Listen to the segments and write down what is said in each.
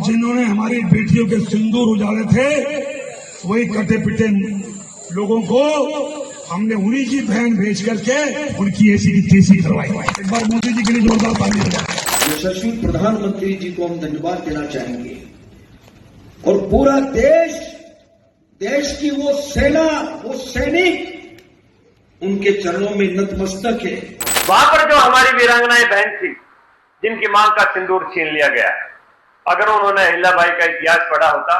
जिन्होंने हमारी बेटियों के सिंदूर उजाले थे, वही कटे पिटे लोगों को हमने उन्हीं की बहन भेज करके उनकी ऐसी की तैसी करवाई। एक बार मोदी जी के लिए जोरदार ताली बजाएं। यशस्वी प्रधानमंत्री जी को हम धन्यवाद देना चाहेंगे और पूरा देश की वो सेना, वो सैनिक उनके चरणों में नतमस्तक है। वहां पर जो हमारी वीरांगनाएं बहन थी, जिनकी मां का सिंदूर छीन लिया गया, अगर उन्होंने अहिल्याबाई का इतिहास पढ़ा होता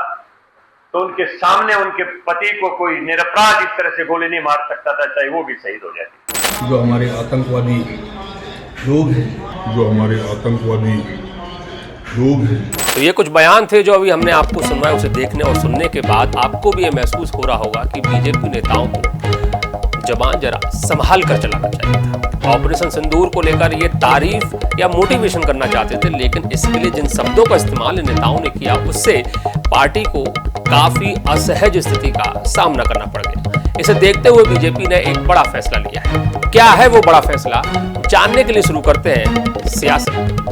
तो उनके सामने उनके पति को कोई निरपराध इस तरह से गोली नहीं मार सकता था, चाहे वो भी शहीद हो जाती। जो हमारे आतंकवादी लोग हैं, तो ये कुछ बयान थे जो अभी हमने आपको सुनवाए। उसे देखने और सुनने के बाद आपको भी ये महसूस हो रहा होगा कि बीजेपी नेताओं को जबान जरा संभाल कर चलाना चाहिए था। ऑपरेशन सिंदूर को लेकर ये तारीफ या मोटिवेशन करना चाहते थे, लेकिन इसके लिए जिन शब्दों का इस्तेमाल नेताओं ने किया, उससे पार्टी को काफी असहज स्थिति का सामना करना पड़ गया। इसे देखते हुए बीजेपी ने एक बड़ा फैसला लिया है। क्या है वो बड़ा फैसला, जानने के लिए शुरू करते हैं सियासत।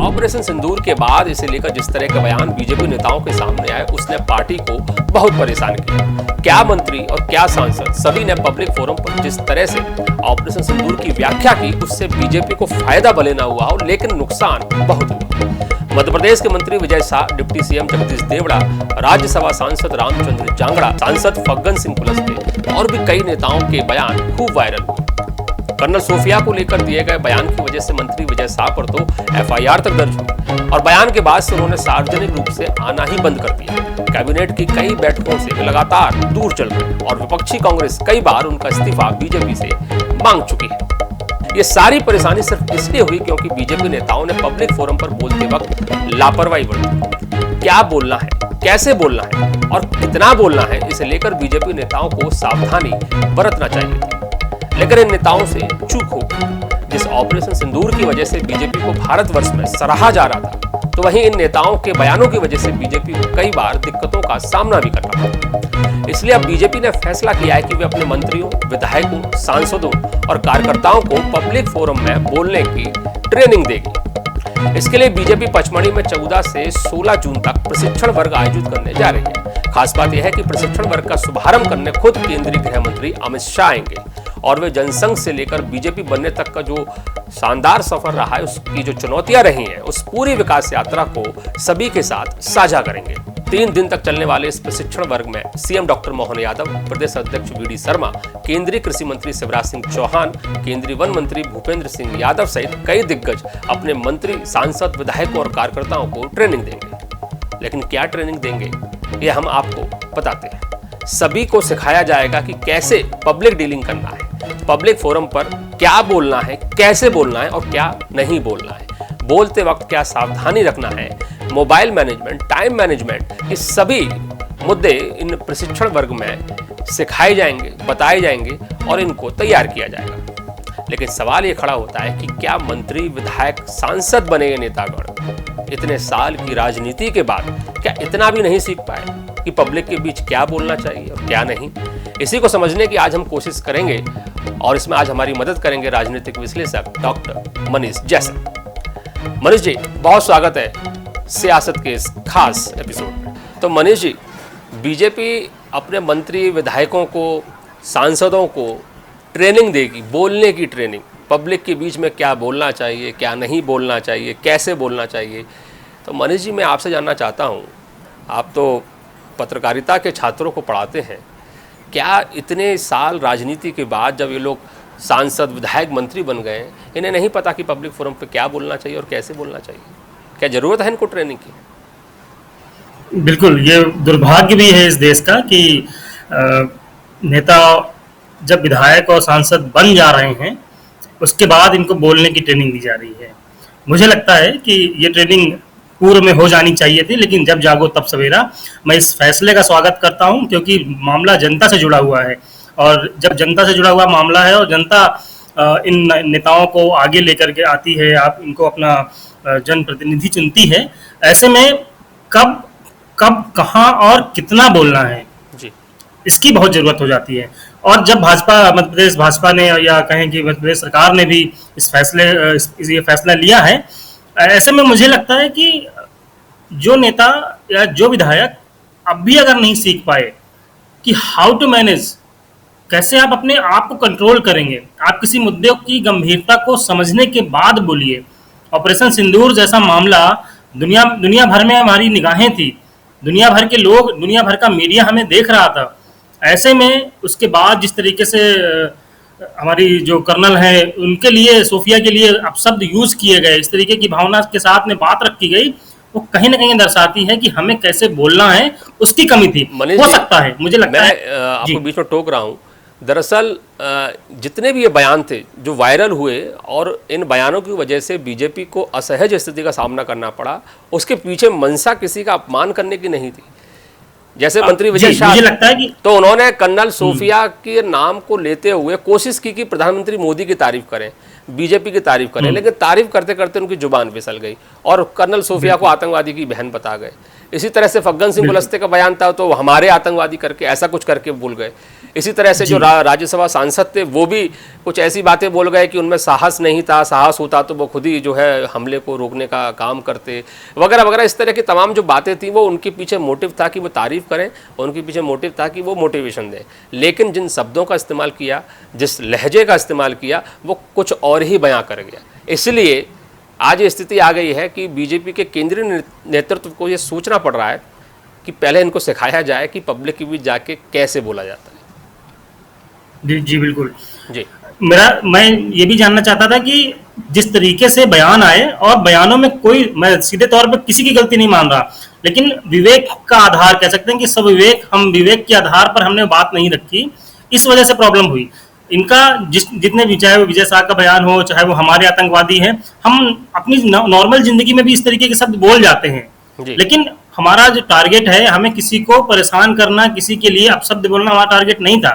ऑपरेशन सिंदूर के बाद इसे लेकर जिस तरह के बयान बीजेपी नेताओं के सामने आए, उसने पार्टी को बहुत परेशान किया। क्या मंत्री और क्या सांसद सभी ने पब्लिक फोरम पर जिस तरह से ऑपरेशन सिंदूर की व्याख्या की, उससे बीजेपी को फायदा भले ना हुआ हो, लेकिन नुकसान बहुत हुआ। मध्य प्रदेश के मंत्री विजय शाह, डिप्टी सीएम जगदीश देवड़ा, राज्यसभा सांसद रामचंद्र जांगड़ा, सांसद फग्गन सिंह कुलस्ते और भी कई नेताओं के बयान खूब वायरल हुए। कर्नल सोफिया को लेकर दिए गए बयान की वजह से मंत्री विजय शाह पर तो एफआईआर तक दर्ज हुई और बयान के बाद से उन्होंने सार्वजनिक रूप से आना ही बंद कर दिया। कैबिनेट की कई बैठकों से लगातार दूर चल रहे और विपक्षी कांग्रेस कई बार उनका इस्तीफा बीजेपी से मांग चुकी है। ये सारी परेशानी सिर्फ इसलिए हुई क्योंकि बीजेपी नेताओं ने पब्लिक फोरम पर बोलते वक्त लापरवाही बरती। क्या बोलना है, कैसे बोलना है और कितना बोलना है, इसे लेकर बीजेपी नेताओं को सावधानी बरतना चाहिए। लेकिन इन नेताओं से चूक हो गई। जिस ऑपरेशन सिंदूर की वजह से बीजेपी को भारतवर्ष में सराहा जा रहा था, तो वहीं इन नेताओं के बयानों की वजह से बीजेपी को कई बार दिक्कतों का सामना भी करना पड़ा। इसलिए अब बीजेपी ने फैसला किया है कि वे अपने मंत्रियों, विधायकों, सांसदों और कार्यकर्ताओं को पब्लिक फोरम में बोलने की ट्रेनिंग देगी। इसके लिए बीजेपी पचमढ़ी में 14 से 16 जून तक प्रशिक्षण वर्ग आयोजित करने जा रही है। खास बात यह है कि प्रशिक्षण वर्ग का शुभारंभ करने खुद केंद्रीय गृह मंत्री अमित शाह आएंगे और वे जनसंघ से लेकर बीजेपी बनने तक का जो शानदार सफर रहा है, उसकी जो चुनौतियां रही हैं, उस पूरी विकास यात्रा को सभी के साथ साझा करेंगे। 3 दिन तक चलने वाले इस प्रशिक्षण वर्ग में सीएम डॉक्टर मोहन यादव, प्रदेश अध्यक्ष वीडी शर्मा, केंद्रीय कृषि मंत्री शिवराज सिंह चौहान, केंद्रीय वन मंत्री भूपेंद्र सिंह यादव सहित कई दिग्गज अपने मंत्री, सांसद, विधायकों और कार्यकर्ताओं को ट्रेनिंग देंगे। लेकिन क्या ट्रेनिंग देंगे, ये हम आपको बताते हैं। सभी को सिखाया जाएगा कि कैसे पब्लिक डीलिंग करना है, पब्लिक फोरम पर क्या बोलना है, कैसे बोलना है और क्या नहीं बोलना है, बोलते वक्त क्या सावधानी रखना है, मोबाइल मैनेजमेंट, टाइम मैनेजमेंट, ये सभी मुद्दे इन प्रशिक्षण वर्ग में सिखाए जाएंगे, बताए जाएंगे और इनको तैयार किया जाएगा। लेकिन सवाल ये खड़ा होता है कि क्या मंत्री, विधायक, सांसद बने ये नेतागण इतने साल की राजनीति के बाद क्या इतना भी नहीं सीख पाए कि पब्लिक के बीच क्या बोलना चाहिए और क्या नहीं? इसी को समझने की आज हम कोशिश करेंगे और इसमें आज हमारी मदद करेंगे राजनीतिक विश्लेषक डॉक्टर मनीष जैसर। मनीष जी, बहुत स्वागत है सियासत के इस खास एपिसोड में। तो मनीष जी, बीजेपी अपने मंत्री, विधायकों को, सांसदों को ट्रेनिंग देगी, बोलने की ट्रेनिंग, पब्लिक के बीच में क्या बोलना चाहिए, क्या नहीं बोलना चाहिए, कैसे बोलना चाहिए। तो मनीष जी, मैं आपसे जानना चाहता हूँ, आप तो पत्रकारिता के छात्रों को पढ़ाते हैं, क्या इतने साल राजनीति के बाद जब ये लोग सांसद, विधायक, मंत्री बन गए, इन्हें नहीं पता कि पब्लिक फोरम पे क्या बोलना चाहिए और कैसे बोलना चाहिए? क्या जरूरत है इनको ट्रेनिंग की? बिल्कुल, ये दुर्भाग्य भी है इस देश का कि नेता जब विधायक और सांसद बन जा रहे हैं, उसके बाद इनको बोलने की ट्रेनिंग दी जा रही है। मुझे लगता है कि ये ट्रेनिंग पूर्व में हो जानी चाहिए थी, लेकिन जब जागो तब सवेरा। मैं इस फैसले का स्वागत करता हूं क्योंकि मामला जनता से जुड़ा हुआ है और जब जनता से जुड़ा हुआ मामला है और जनता इन नेताओं को आगे लेकर के आती है, आप इनको अपना जनप्रतिनिधि चुनती है, ऐसे में कब कब कहाँ और कितना बोलना है, जी इसकी बहुत जरूरत हो जाती है। और जब मध्य प्रदेश भाजपा ने या कहें कि मध्य प्रदेश सरकार ने भी ये फैसला लिया है, ऐसे में मुझे लगता है कि जो नेता या जो विधायक अब भी अगर नहीं सीख पाए कि हाउ टू मैनेज, कैसे आप अपने आप को कंट्रोल करेंगे, आप किसी मुद्दे की गंभीरता को समझने के बाद बोलिए। ऑपरेशन सिंदूर जैसा मामला दुनिया भर में हमारी निगाहें थी, दुनिया भर के लोग, दुनिया भर का मीडिया हमें देख रहा था। ऐसे में उसके बाद जिस तरीके से हमारी जो कर्नल है उनके लिए, सोफिया के लिए अपशब्द यूज किए गए, इस तरीके की भावना के साथ में बात रखी गई, वो कहीं ना कहीं दर्शाती है कि हमें कैसे बोलना है, उसकी कमी थी। हो सकता है, मुझे लगता है। मैं आपको बीच में टोक रहा हूँ। दरअसल जितने भी ये बयान थे जो वायरल हुए और इन बयानों की वजह से बीजेपी को असहज स्थिति का सामना करना पड़ा, उसके पीछे मंशा किसी का अपमान करने की नहीं थी। जैसे मंत्री विजय शाह, मुझे लगता है कि तो उन्होंने कर्नल सोफिया के नाम को लेते हुए कोशिश की कि प्रधानमंत्री मोदी की तारीफ करें, बीजेपी की तारीफ करें, लेकिन तारीफ करते करते उनकी जुबान फिसल गई और कर्नल सोफिया को आतंकवादी की बहन बता गए। इसी तरह से फग्गन सिंह कुलस्ते का बयान था तो हमारे आतंकवादी करके ऐसा कुछ करके बोल गए। इसी तरह से जो राज्यसभा सांसद थे वो भी कुछ ऐसी बातें बोल गए कि उनमें साहस नहीं था, साहस होता तो वो खुद ही जो है हमले को रोकने का काम करते, वगैरह वगैरह। इस तरह की तमाम जो बातें थी वो उनके पीछे मोटिव था कि वो तारीफ करें, उनके पीछे मोटिव था कि वो मोटिवेशन दें। लेकिन जिन शब्दों का इस्तेमाल किया, जिस लहजे का इस्तेमाल किया, वो कुछ और ही बयां कर गया। इसलिए आज ये स्थिति आ गई है कि बीजेपी के केंद्रीय नेतृत्व को ये सोचना पड़ रहा है कि पहले इनको सिखाया जाए कि पब्लिक के बीच जाके कैसे बोला जाता है। जी बिल्कुल जी, मैं ये भी जानना चाहता था कि जिस तरीके से बयान आए, और बयानों में कोई, मैं सीधे तौर पे किसी की गलती नहीं मान रहा, लेकिन विवेक का आधार कह सकते हैं कि सब विवेक, हम विवेक के आधार पर हमने बात नहीं रखी, इस वजह से प्रॉब्लम हुई। इनका जितने भी, चाहे वो विजय शाह का बयान हो, चाहे वो हमारे आतंकवादी हैं, हम अपनी नॉर्मल जिंदगी में भी इस तरीके के शब्द बोल जाते हैं, लेकिन हमारा जो टारगेट है, हमें किसी को परेशान करना, किसी के लिए अपशब्द बोलना हमारा टारगेट नहीं था,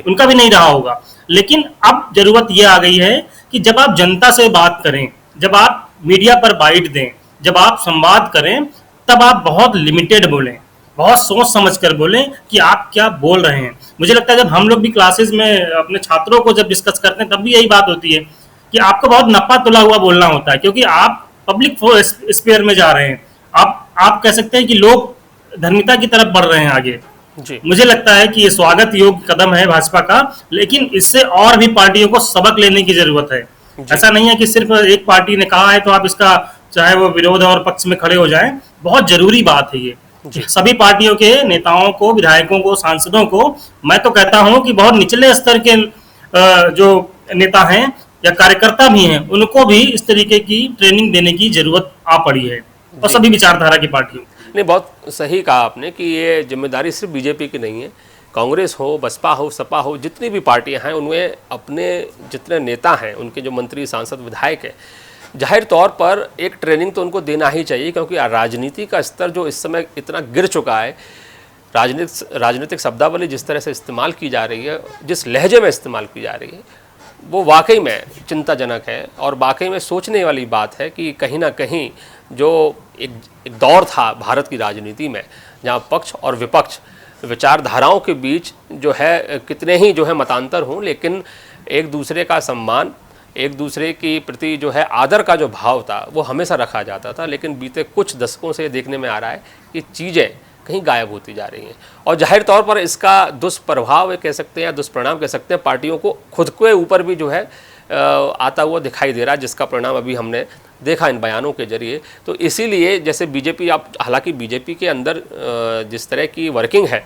उनका भी नहीं रहा होगा। लेकिन अब जरूरत यह आ गई है कि जब आप जनता से बात करें, जब आप मीडिया पर बाइट दें, जब आप संवाद करें, तब आप बहुत लिमिटेड बोलें, बहुत सोच समझ कर बोलें कि आप क्या बोल रहे हैं। मुझे लगता है जब हम लोग भी क्लासेस में अपने छात्रों को जब डिस्कस करते हैं, तब भी यही बात होती है कि आपको बहुत नपा तुला हुआ बोलना होता है, क्योंकि आप पब्लिक स्फीयर में जा रहे हैं। आप कह सकते हैं कि लोग धार्मिकता की तरफ बढ़ रहे हैं आगे। मुझे लगता है कि ये स्वागत योग्य कदम है भाजपा का, लेकिन इससे और भी पार्टियों को सबक लेने की जरूरत है। ऐसा नहीं है कि सिर्फ एक पार्टी ने कहा है तो आप इसका, चाहे वो विरोध और पक्ष में खड़े हो जाएं। बहुत जरूरी बात है ये। सभी पार्टियों के नेताओं को, विधायकों को, सांसदों को, मैं तो कहता हूं कि बहुत निचले स्तर के जो नेता हैं या कार्यकर्ता भी हैं, उनको भी इस तरीके की ट्रेनिंग देने की जरूरत आ पड़ी है, और सभी विचारधारा की पार्टियों। नहीं, बहुत सही कहा आपने कि ये जिम्मेदारी सिर्फ बीजेपी की नहीं है। कांग्रेस हो, बसपा हो, सपा हो, जितनी भी पार्टियां हैं, उनमें अपने जितने नेता हैं, उनके जो मंत्री, सांसद, विधायक हैं, जाहिर तौर पर एक ट्रेनिंग तो उनको देना ही चाहिए, क्योंकि राजनीति का स्तर जो इस समय इतना गिर चुका है, राजनीतिक शब्दावली जिस तरह से इस्तेमाल की जा रही है, जिस लहजे में इस्तेमाल की जा रही है, वो वाकई में चिंताजनक है। और वाकई में सोचने वाली बात है कि कहीं ना कहीं जो एक दौर था भारत की राजनीति में, जहाँ पक्ष और विपक्ष विचारधाराओं के बीच जो है कितने ही जो है मतांतर हों, लेकिन एक दूसरे का सम्मान, एक दूसरे के प्रति जो है आदर का जो भाव था, वो हमेशा रखा जाता था। लेकिन बीते कुछ दशकों से देखने में आ रहा है कि चीज़ें कहीं गायब होती जा रही हैं, और जाहिर तौर पर इसका दुष्प्रभाव कह सकते हैं या दुष्परिणाम कह सकते हैं, पार्टियों को खुद के ऊपर भी जो है आता हुआ दिखाई दे रहा है, जिसका परिणाम अभी हमने देखा इन बयानों के जरिए। तो इसीलिए जैसे बीजेपी, आप हालांकि बीजेपी के अंदर जिस तरह की वर्किंग है,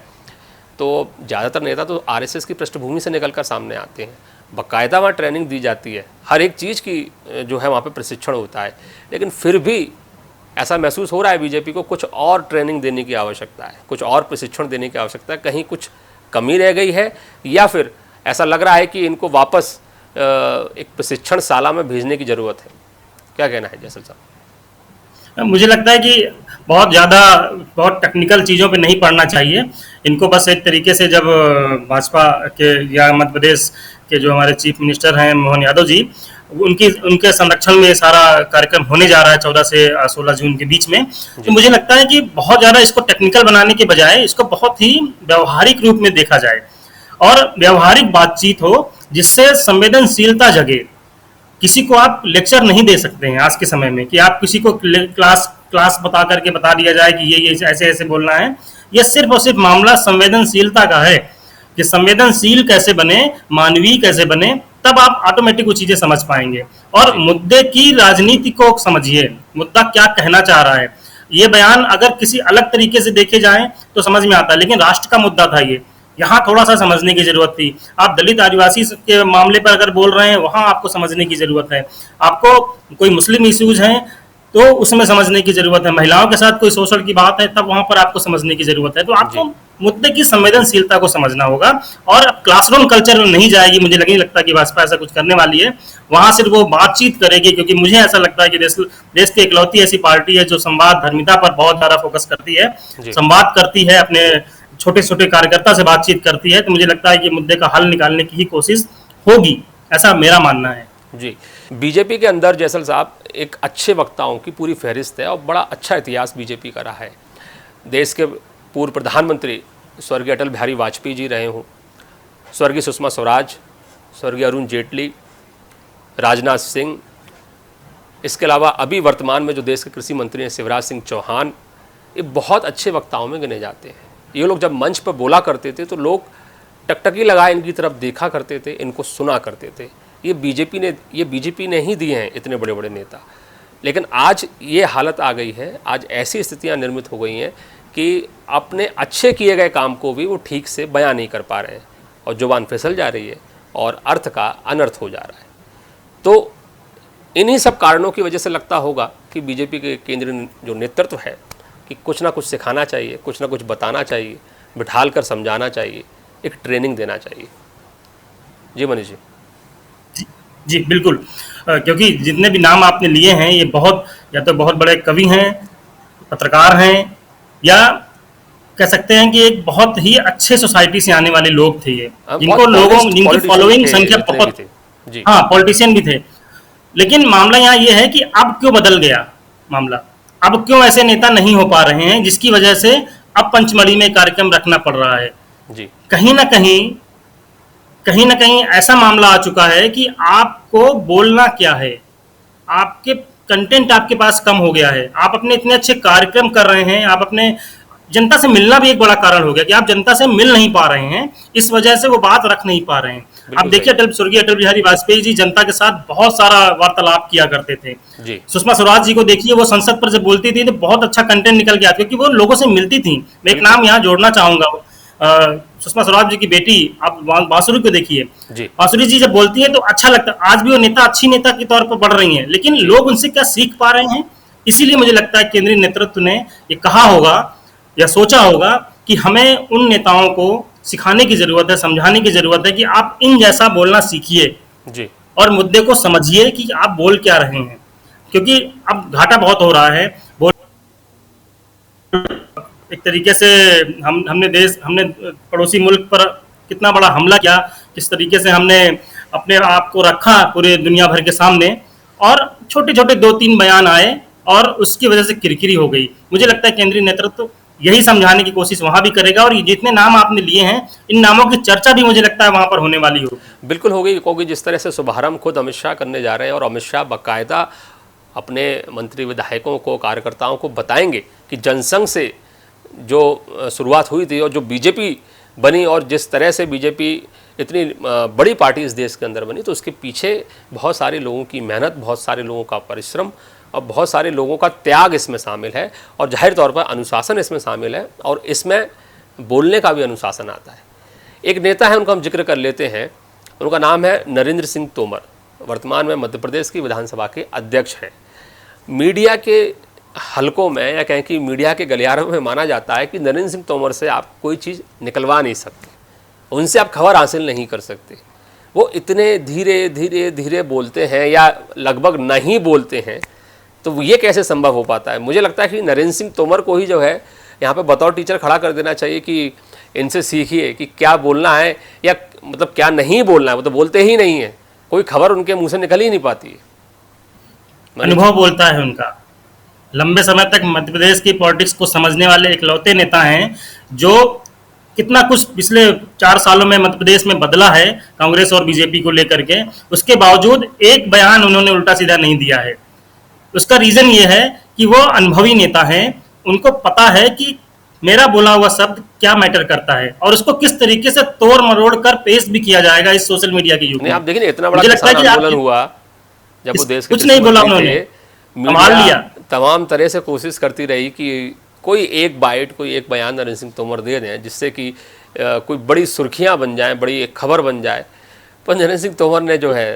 तो ज़्यादातर नेता तो आरएसएस की पृष्ठभूमि से निकलकर सामने आते हैं, बाकायदा वहाँ ट्रेनिंग दी जाती है, हर एक चीज़ की जो है वहाँ पे प्रशिक्षण होता है, लेकिन फिर भी ऐसा महसूस हो रहा है बीजेपी को कुछ और ट्रेनिंग देने की आवश्यकता है, कुछ और प्रशिक्षण देने की आवश्यकता है। कहीं कुछ कमी रह गई है, या फिर ऐसा लग रहा है कि इनको वापस एक प्रशिक्षण शाला में भेजने की ज़रूरत है। क्या कहना है जैसल साहब? मुझे लगता है कि बहुत टेक्निकल चीज़ों पे नहीं पढ़ना चाहिए इनको। बस एक तरीके से जब भाजपा के या मध्य प्रदेश के जो हमारे चीफ मिनिस्टर हैं मोहन यादव जी, उनके संरक्षण में सारा कार्यक्रम होने जा रहा है 14 से 16 जून के बीच में। तो मुझे लगता है कि बहुत ज़्यादा इसको टेक्निकल बनाने के बजाय इसको बहुत ही व्यवहारिक रूप में देखा जाए और व्यवहारिक बातचीत हो जिससे संवेदनशीलता जगे। किसी को आप लेक्चर नहीं दे सकते हैं आज के समय में कि आप किसी को क्लास बता करके बता दिया जाए कि ये ऐसे ऐसे बोलना है। यह सिर्फ और सिर्फ मामला संवेदनशीलता का है कि संवेदनशील कैसे बने, मानवीय कैसे बने, तब आप ऑटोमेटिक वो चीजें समझ पाएंगे। और मुद्दे की राजनीति को समझिए, मुद्दा क्या कहना चाह रहा है। ये बयान अगर किसी अलग तरीके से देखे जाएं तो समझ में आता है, लेकिन राष्ट्र का मुद्दा था ये, यहाँ थोड़ा सा समझने की जरूरत थी। आप दलित आदिवासी के मामले पर अगर बोल रहे हैं वहां आपको समझने की जरूरत है। आपको कोई मुस्लिम इश्यूज हैं तो उसमें समझने की जरूरत है। महिलाओं के साथ कोई शोषण की बात है तब वहां पर आपको समझने की जरूरत है। तो आपको मुद्दे की संवेदनशीलता को समझना होगा और क्लासरूम कल्चर में नहीं जाएगी। मुझे नहीं लगता कि भाजपा ऐसा कुछ करने वाली है। वहां सिर्फ वो बातचीत करेगी, क्योंकि मुझे ऐसा लगता है कि देश की इकलौती ऐसी पार्टी है जो संवाद धर्मिता पर बहुत ज्यादा फोकस करती है, संवाद करती है, अपने छोटे छोटे कार्यकर्ता से बातचीत करती है। तो मुझे लगता है कि मुद्दे का हल निकालने की ही कोशिश होगी, ऐसा मेरा मानना है। जी, बीजेपी के अंदर जैसल साहब एक अच्छे वक्ताओं की पूरी फहरिस्त है और बड़ा अच्छा इतिहास बीजेपी का रहा है। देश के पूर्व प्रधानमंत्री स्वर्गीय अटल बिहारी वाजपेयी जी रहे हों, स्वर्गीय सुषमा स्वराज, स्वर्गीय अरुण जेटली, राजनाथ सिंह, इसके अलावा अभी वर्तमान में जो देश के कृषि मंत्री हैं शिवराज सिंह चौहान, ये बहुत अच्छे वक्ताओं में गिने जाते हैं। ये लोग जब मंच पर बोला करते थे तो लोग टकटकी लगाए इनकी तरफ देखा करते थे, इनको सुना करते थे। ये बीजेपी ने ही दिए हैं इतने बड़े बड़े नेता। लेकिन आज ये हालत आ गई है, आज ऐसी स्थितियां निर्मित हो गई हैं कि अपने अच्छे किए गए काम को भी वो ठीक से बयां नहीं कर पा रहे हैं और जुबान फिसल जा रही है और अर्थ का अनर्थ हो जा रहा है। तो इन्हीं सब कारणों की वजह से लगता होगा कि बीजेपी के केंद्रीय जो नेतृत्व है कि कुछ ना कुछ सिखाना चाहिए, कुछ ना कुछ बताना चाहिए, बिठाल कर समझाना चाहिए, एक ट्रेनिंग देना चाहिए। जी मनीष जी। जी बिल्कुल, क्योंकि जितने भी नाम आपने लिए हैं ये बहुत या तो बहुत बड़े कवि हैं, पत्रकार हैं, या कह सकते हैं कि एक बहुत ही अच्छे सोसाइटी से आने वाले लोग थे ये, जिनकी फॉलोइंग संख्या बहुत, हाँ पॉलिटिशियन भी थे। लेकिन मामला यहाँ ये है कि अब क्यों बदल गया मामला, अब क्यों ऐसे नेता नहीं हो पा रहे हैं जिसकी वजह से अब पंचमढ़ी में कार्यक्रम रखना पड़ रहा है। जी कहीं ना कहीं ऐसा मामला आ चुका है कि आपको बोलना क्या है, आपके कंटेंट आपके पास कम हो गया है। आप अपने इतने अच्छे कार्यक्रम कर रहे हैं, आप अपने जनता से मिलना भी एक बड़ा कारण हो गया कि आप जनता से मिल नहीं पा रहे हैं, इस वजह से वो बात रख नहीं पा रहे हैं। आप देखिए स्वर्गीय अटल बिहारी वाजपेयी जी जनता के साथ बहुत सारा वार्तालाप किया करते थे। सुषमा स्वराज जी को देखिए, वो संसद पर जब बोलती थी तो बहुत अच्छा कंटेंट निकल गया, क्योंकि वो लोगों से मिलती थी। मैं एक नाम यहाँ जोड़ना चाहूंगा, सुषमा स्वराज जी की बेटी, आप बांसुरी को देखिए, बांसुरी जी जब बोलती है तो अच्छा लगता है। आज भी वो नेता अच्छी नेता के तौर पर बढ़ रही हैं, लेकिन लोग उनसे क्या सीख पा रहे हैं। इसीलिए मुझे लगता है केंद्रीय नेतृत्व ने ये कहा होगा या सोचा होगा कि हमें उन नेताओं को सिखाने की जरूरत है, समझाने की जरूरत है कि आप इन जैसा बोलना सीखिए और मुद्दे को समझिए कि आप बोल क्या रहे हैं, क्योंकि अब घाटा बहुत हो रहा है। एक तरीके से हमने पड़ोसी मुल्क पर कितना बड़ा हमला किया, किस तरीके से हमने अपने आप को रखा पूरे दुनिया भर के सामने, और छोटे छोटे 2-3 बयान आए और उसकी वजह से किरकिरी हो गई। मुझे लगता है केंद्रीय नेतृत्व यही समझाने की कोशिश वहां भी करेगा, और ये जितने नाम आपने लिए हैं इन नामों की चर्चा भी मुझे लगता है वहां पर होने वाली हो। बिल्कुल होगी, क्योंकि जिस तरह से शुभारंभ खुद अमित शाह करने जा रहे हैं और अमित शाह बाकायदा अपने मंत्री विधायकों को, कार्यकर्ताओं को बताएंगे कि जनसंघ से जो शुरुआत हुई थी और जो बीजेपी बनी और जिस तरह से बीजेपी इतनी बड़ी पार्टी इस देश के अंदर बनी, तो उसके पीछे बहुत सारे लोगों की मेहनत, बहुत सारे लोगों का परिश्रम और बहुत सारे लोगों का त्याग इसमें शामिल है, और जाहिर तौर पर अनुशासन इसमें शामिल है, और इसमें बोलने का भी अनुशासन आता है। एक नेता है, उनका हम जिक्र कर लेते हैं, उनका नाम है नरेंद्र सिंह तोमर, वर्तमान में मध्य प्रदेश की विधानसभा के अध्यक्ष हैं। मीडिया के हलकों में या कहें कि मीडिया के गलियारों में माना जाता है कि नरेंद्र सिंह तोमर से आप कोई चीज़ निकलवा नहीं सकते, उनसे आप खबर हासिल नहीं कर सकते। वो इतने धीरे धीरे धीरे बोलते हैं या लगभग नहीं बोलते हैं, तो ये कैसे संभव हो पाता है। मुझे लगता है कि नरेंद्र सिंह तोमर को ही जो है यहाँ पे बतौर टीचर खड़ा कर देना चाहिए कि इनसे सीखिए कि क्या बोलना है या मतलब क्या नहीं बोलना है। वो तो बोलते ही नहीं है, कोई खबर उनके मुंह से निकल ही नहीं पाती है। अनुभव बोलता है उनका। लंबे समय तक मध्य प्रदेश की पॉलिटिक्स को समझने वाले इकलौते नेता हैं जो कितना कुछ पिछले 4 सालों में मध्य प्रदेश में बदला है कांग्रेस और बीजेपी को लेकर के, उसके बावजूद एक बयान उन्होंने उल्टा सीधा नहीं दिया है। उसका रीजन ये है कि वो अनुभवी नेता हैं, उनको पता है कि मेरा बोला हुआ शब्द क्या मैटर करता है और उसको किस तरीके से तोड़ मरोड़ कर पेश भी किया जाएगा इस सोशल मीडिया के युग में। आप देखिए इतना बड़ा मुझे लगता है किसान कि आंदोलन हुआ जब वो देश के कुछ नहीं बोला उन्होंने, संभाल मीडिया लिया। तमाम तरह से कोशिश करती रही कि कोई एक बाइट, कोई एक बयान नरेंद्र सिंह तोमर दे दें जिससे कि कोई बड़ी सुर्खियां बन जाए, बड़ी एक खबर बन जाए। पर नरेंद्र सिंह तोमर ने जो है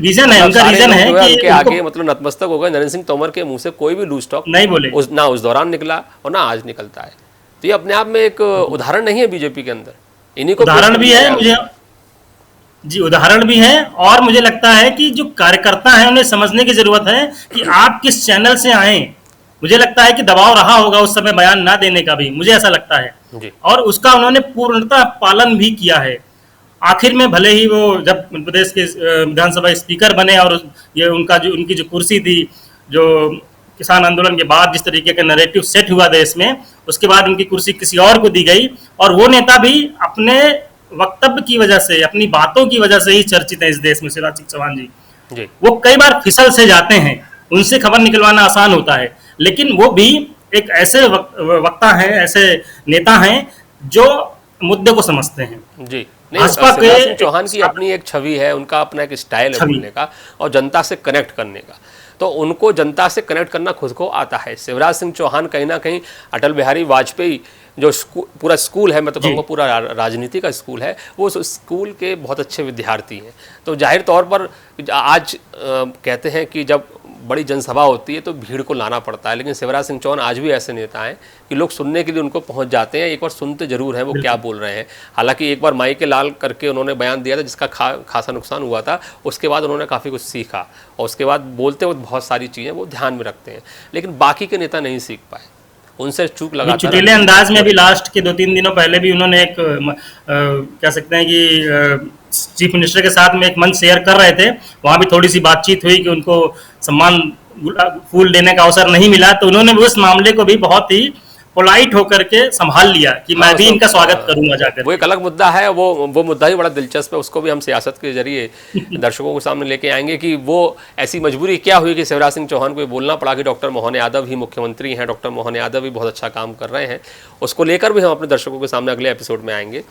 रीजन है, उनका रीजन है कि उनके आगे मतलब नतमस्तक हो गए। नरेंद्र सिंह तोमर के मुंह से कोई भी लूज टॉक नहीं बोले, ना उस दौरान निकला और ना आज निकलता है। तो ये अपने आप में एक उदाहरण नहीं है बीजेपी के अंदर, इन्हीं को उदाहरण भी है मुझे जी, उदाहरण भी है। और मुझे लगता है कि जो कार्यकर्ता हैं उन्हें समझने की जरूरत है कि आप किस चैनल से आए। मुझे लगता है कि दबाव रहा होगा उस समय बयान ना देने का भी, मुझे ऐसा लगता है जी। और उसका उन्होंने पूर्णतः पालन भी किया है। आखिर में भले ही वो जब मध्य प्रदेश के विधानसभा स्पीकर बने और ये उनकी जो कुर्सी थी, जो किसान आंदोलन के बाद जिस तरीके का नैरेटिव सेट हुआ देश में, उसके बाद उनकी कुर्सी किसी और को दी गई और वो नेता भी अपने वक्तव्य की वजह से, अपनी बातों की वजह से ही चर्चित है इस देश में। शिवराज सिंह चौहान जी वो कई बार फिसल से जाते हैं, उनसे खबर निकलवाना आसान होता है, लेकिन वो भी एक ऐसे वक्ता हैं, ऐसे नेता हैं जो मुद्दे को समझते हैं जी। नहीं, शिवराज सिंह चौहान की अपनी एक छवि है, उनका अपना एक स्टाइल है बोलने का और जनता से कनेक्ट करने का। तो उनको जनता से कनेक्ट करना खुद को आता है। शिवराज सिंह चौहान कहीं ना कहीं अटल बिहारी वाजपेयी जो पूरा स्कूल है, मैं तो कहूँगा पूरा राजनीति का स्कूल है, वो उस स्कूल के बहुत अच्छे विद्यार्थी हैं। तो जाहिर तौर पर आज कहते हैं कि जब बड़ी जनसभा होती है तो भीड़ को लाना पड़ता है, लेकिन शिवराज सिंह चौहान आज भी ऐसे नेता हैं कि लोग सुनने के लिए उनको पहुंच जाते हैं, एक बार सुनते जरूर हैं वो क्या बोल रहे हैं। हालांकि एक बार माई के लाल करके उन्होंने बयान दिया था जिसका खासा नुकसान हुआ था, उसके बाद उन्होंने काफ़ी कुछ सीखा और उसके बाद बोलते वक्त बहुत सारी चीज़ें वो ध्यान में रखते हैं, लेकिन बाकी के नेता नहीं सीख पाए, उनसे चूक लगा। चुटीले अंदाज में भी लास्ट के 2-3 दिनों पहले भी उन्होंने एक कह सकते हैं कि चीफ मिनिस्टर के साथ में एक मंच शेयर कर रहे थे, वहां भी थोड़ी सी बातचीत हुई कि उनको सम्मान फूल देने का अवसर नहीं मिला, तो उन्होंने उस मामले को भी बहुत ही पोलाइट होकर के संभाल लिया कि मैं भी इनका स्वागत करूंगा जाकर। वो एक अलग मुद्दा है, वो मुद्दा ही बड़ा दिलचस्प है, उसको भी हम सियासत के जरिए दर्शकों के सामने लेके आएंगे कि वो ऐसी मजबूरी क्या हुई कि शिवराज सिंह चौहान को बोलना पड़ा कि डॉक्टर मोहन यादव ही मुख्यमंत्री हैं, डॉक्टर मोहन यादव भी बहुत अच्छा काम कर रहे हैं। उसको लेकर भी हम अपने दर्शकों के सामने अगले एपिसोड में आएंगे।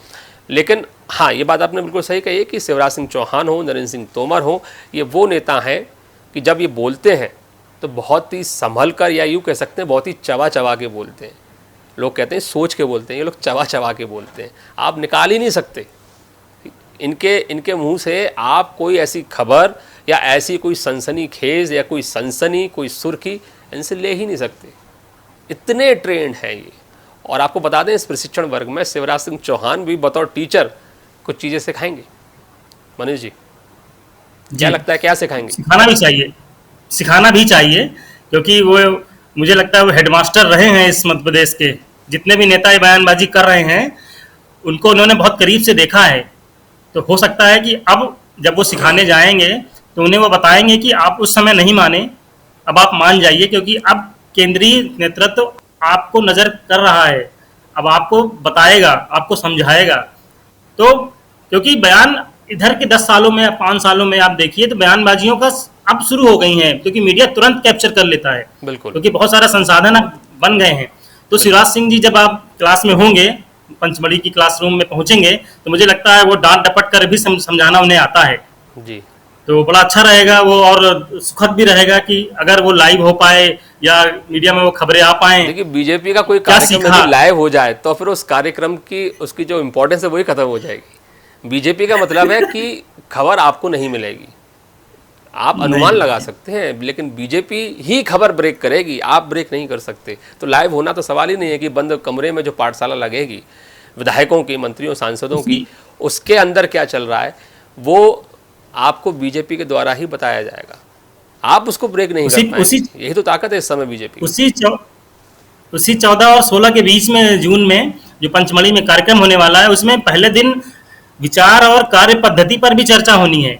लेकिन हाँ, ये बात आपने बिल्कुल सही कही है कि शिवराज सिंह चौहान हो, नरेंद्र सिंह तोमर हो, ये वो नेता हैं कि जब ये बोलते हैं तो बहुत ही संभल कर, या यूँ कह सकते हैं बहुत ही चबा चबा के बोलते हैं। लोग कहते हैं सोच के बोलते हैं, ये लोग चबा चबा के बोलते हैं, आप निकाल ही नहीं सकते इनके मुंह से आप कोई ऐसी खबर या ऐसी कोई सनसनीखेज या कोई सनसनी, कोई सुर्खी इनसे ले ही नहीं सकते, इतने ट्रेंड हैं ये। और आपको बता दें इस प्रशिक्षण वर्ग में शिवराज सिंह चौहान भी बतौर टीचर कुछ चीज़ें सिखाएंगे। मनीष जी क्या लगता है, क्या सिखाएंगे? सिखाना भी चाहिए क्योंकि वो, मुझे लगता है वो हेडमास्टर रहे हैं इस मध्य प्रदेश के। जितने भी नेता बयानबाजी कर रहे हैं उनको उन्होंने बहुत करीब से देखा है, तो हो सकता है कि अब जब वो सिखाने जाएंगे तो उन्हें वो बताएंगे कि आप उस समय नहीं माने, अब आप मान जाइए, क्योंकि अब केंद्रीय नेतृत्व आपको नजर कर रहा है, अब आपको बताएगा, आपको समझाएगा। तो क्योंकि बयान इधर के 10 सालों में या 5 सालों में आप देखिए तो बयानबाजियों का अब शुरू हो गई हैं, क्योंकि मीडिया तुरंत कैप्चर कर लेता है, बिल्कुल, क्योंकि बहुत सारा संसाधन अब बन गए हैं। तो शिवराज सिंह जी जब आप क्लास में होंगे, पंचमढ़ी की क्लासरूम में पहुंचेंगे, तो मुझे लगता है वो डांट डपट कर भी समझाना उन्हें आता है जी। तो बड़ा अच्छा रहेगा वो, और सुखद भी रहेगा कि अगर वो लाइव हो पाए या मीडिया में वो खबरें आ पाए। देखिए बीजेपी का कोई कार्यक्रम यदि लाइव हो जाए तो फिर उस कार्यक्रम की उसकी जो इम्पोर्टेंस है वही खत्म हो जाएगी। बीजेपी का मतलब है कि खबर आपको नहीं मिलेगी, आप अनुमान लगा सकते हैं, लेकिन बीजेपी ही खबर ब्रेक करेगी, आप ब्रेक नहीं कर सकते। तो लाइव होना तो सवाल ही नहीं है कि बंद कमरे में जो पाठशाला लगेगी विधायकों की, मंत्रियों, सांसदों की, उसके अंदर क्या चल रहा है वो आपको बीजेपी के द्वारा ही बताया जाएगा, आप उसको ब्रेक नहीं कर पाएंगे। यही तो ताकत है इस समय बीजेपी। उसी 14 और 16 के बीच में जून में जो पंचमढ़ी में कार्यक्रम होने वाला है, उसमें पहले दिन विचार और कार्य पद्धति पर भी चर्चा होनी है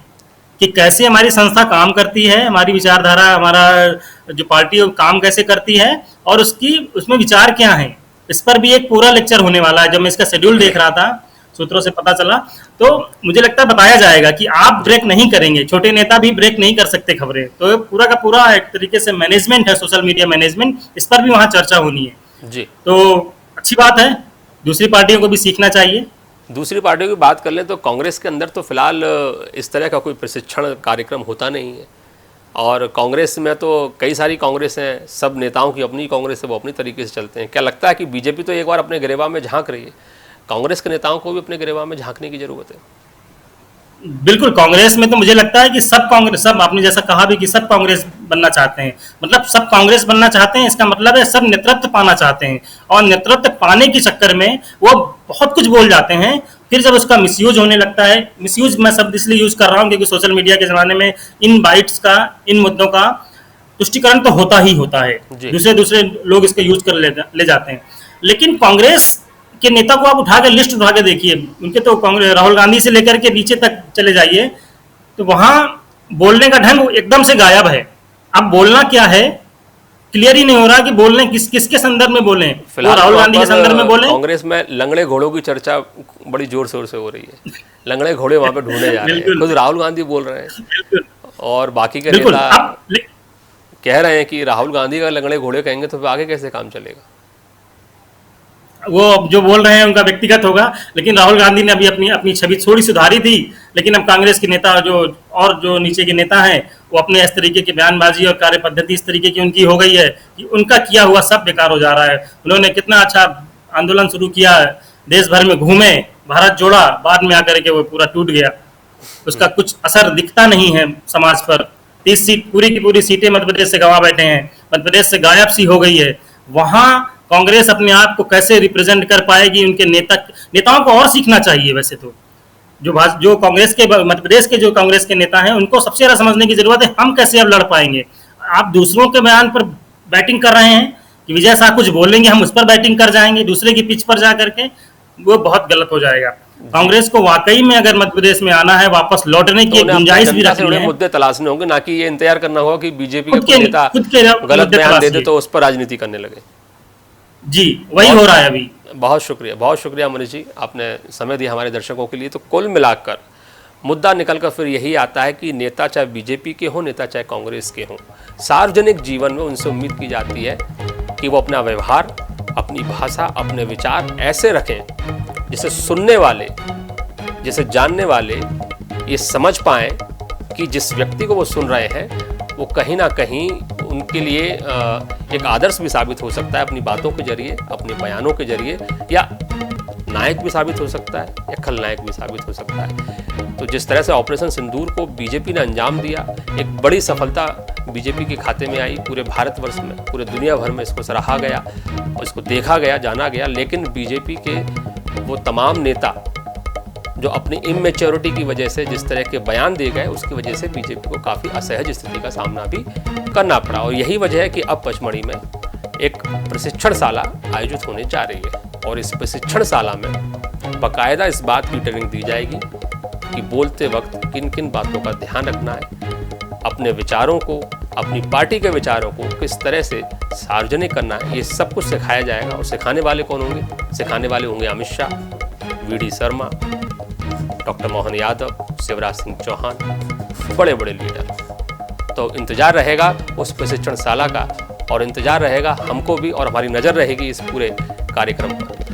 कि कैसे हमारी संस्था काम करती है, हमारी विचारधारा, हमारा जो पार्टी काम कैसे करती है और उसमें विचार क्या है। इस पर भी एक पूरा लेक्चर होने वाला है। जब मैं इसका शेड्यूल देख रहा था, सूत्रों से पता चला, तो मुझे लगता है बताया जाएगा कि आप ब्रेक नहीं करेंगे, छोटे नेता भी ब्रेक नहीं कर सकते खबरें। तो पूरा का पूरा एक तरीके से मैनेजमेंट है, सोशल मीडिया मैनेजमेंट, इस पर भी वहाँ चर्चा होनी है जी। तो अच्छी बात है, दूसरी पार्टियों को भी सीखना चाहिए। दूसरी पार्टियों की बात कर लें तो कांग्रेस के अंदर तो फिलहाल इस तरह का कोई प्रशिक्षण कार्यक्रम होता नहीं है, और कांग्रेस में तो कई सारी कांग्रेस हैं, सब नेताओं की अपनी कांग्रेस है, वो अपनी तरीके से चलते हैं। क्या लगता है कि बीजेपी तो एक बार अपने गिरेबान में झांक रही है, कांग्रेस के नेताओं को भी अपने गिरेबान में झांकने की जरूरत है? बिल्कुल, कांग्रेस में तो मुझे लगता है कि सब आपने जैसा कहा भी कि सब कांग्रेस बनना चाहते हैं, मतलब सब कांग्रेस बनना चाहते हैं, इसका मतलब है सब नेतृत्व पाना चाहते हैं, और नेतृत्व पाने के चक्कर में वो बहुत कुछ बोल जाते हैं। फिर जब उसका मिसयूज होने लगता है, मिसयूज मैं शब्द इसलिए यूज कर रहा हूँ क्योंकि सोशल मीडिया के जमाने में इन बाइट्स का, इन मुद्दों का तुष्टिकरण तो होता ही होता है, दूसरे लोग इसका यूज कर ले जाते हैं। लेकिन कांग्रेस के नेता को आप उठा के लिस्ट उठा के देखिए, उनके तो कांग्रेस राहुल गांधी से लेकर के नीचे तक चले जाइए, तो वहां बोलने का ढंग एकदम से गायब है। अब बोलना क्या है क्लियर ही नहीं हो रहा कि बोलने किसके संदर्भ में बोले, वो राहुल गांधी के संदर्भ में बोले। कांग्रेस में लंगड़े घोड़ों की चर्चा बड़ी जोर शोर से हो रही है, लंगड़े घोड़े वहां पे ढूंढे जा रहे हैं, खुद राहुल गांधी बोल रहे हैं और बाकी के नेता कह रहे हैं कि राहुल गांधी का लंगड़े घोड़े कहेंगे तो आगे कैसे काम चलेगा। वो जो बोल रहे हैं उनका व्यक्तिगत होगा, लेकिन राहुल गांधी ने अभी अपनी छवि थोड़ी सुधारी थी, लेकिन अब कांग्रेस के नेता जो नीचे के नेता हैं वो अपने इस तरीके की बयानबाजी और कार्य पद्धति इस तरीके की उनकी हो गई है कि उनका किया हुआ सब बेकार हो जा रहा है। उन्होंने कितना अच्छा आंदोलन शुरू किया, देश भर में घूमे, भारत जोड़ा, बाद में आकर के वो पूरा टूट गया, उसका कुछ असर दिखता नहीं है समाज पर। 30 सीट पूरी की पूरी सीटें मध्य प्रदेश से गंवा बैठे हैं, मध्य प्रदेश से गायब सी हो गई है। वहां कांग्रेस अपने आप को कैसे रिप्रेजेंट कर पाएगी, उनके नेताओं को और सीखना चाहिए। वैसे तो जो कांग्रेस के मध्य प्रदेश के जो कांग्रेस के नेता हैं उनको सबसे ज्यादा समझने की जरूरत है, हम कैसे अब लड़ पाएंगे। आप दूसरों के बयान पर बैटिंग कर रहे हैं कि विजय शाह कुछ बोलेंगे हम उस पर बैटिंग कर जाएंगे, दूसरे की पिच पर जा करके, वो बहुत गलत हो जाएगा। कांग्रेस को वाकई में अगर मध्य प्रदेश में आना है, वापस लौटने की गुंजाइश भी रखनी है, मुद्दे तलाशने होंगे, ना कि ये इंतजार करना होगा कि बीजेपी के नेता गलत बयान दे दे तो उस पर राजनीति करने लगे। जी वही हो रहा है अभी। बहुत शुक्रिया मनीष जी, आपने समय दिया हमारे दर्शकों के लिए। तो कुल मिलाकर मुद्दा निकलकर फिर यही आता है कि नेता चाहे बीजेपी के हों, नेता चाहे कांग्रेस के हों, सार्वजनिक जीवन में उनसे उम्मीद की जाती है कि वो अपना व्यवहार, अपनी भाषा, अपने विचार ऐसे रखें जिसे सुनने वाले, जिसे जानने वाले ये समझ पाएँ कि जिस व्यक्ति को वो सुन रहे हैं वो कहीं ना कहीं उनके लिए एक आदर्श भी साबित हो सकता है अपनी बातों के जरिए, अपने बयानों के जरिए, या नायक भी साबित हो सकता है या खलनायक भी साबित हो सकता है। तो जिस तरह से ऑपरेशन सिंदूर को बीजेपी ने अंजाम दिया, एक बड़ी सफलता बीजेपी के खाते में आई, पूरे भारतवर्ष में, पूरे दुनिया भर में इसको सराहा गया और इसको देखा गया, जाना गया। लेकिन बीजेपी के वो तमाम नेता जो अपनी इमेच्योरिटी की वजह से जिस तरह के बयान दिए गए, उसकी वजह से बीजेपी को काफ़ी असहज स्थिति का सामना भी करना पड़ा। और यही वजह है कि अब पचमढ़ी में एक प्रशिक्षणशाला आयोजित होने जा रही है, और इस प्रशिक्षणशाला में बाकायदा इस बात की ट्रेनिंग दी जाएगी कि बोलते वक्त किन किन बातों का ध्यान रखना है, अपने विचारों को, अपनी पार्टी के विचारों को किस तरह से सार्वजनिक करना है, ये सब कुछ सिखाया जाएगा। और सिखाने वाले कौन होंगे? सिखाने वाले होंगे अमित शाह, वी.डी. शर्मा, डॉक्टर मोहन यादव, शिवराज सिंह चौहान, बड़े बड़े लीडर। तो इंतजार रहेगा उस प्रशिक्षणशाला का, और इंतजार रहेगा हमको भी, और हमारी नज़र रहेगी इस पूरे कार्यक्रम पर।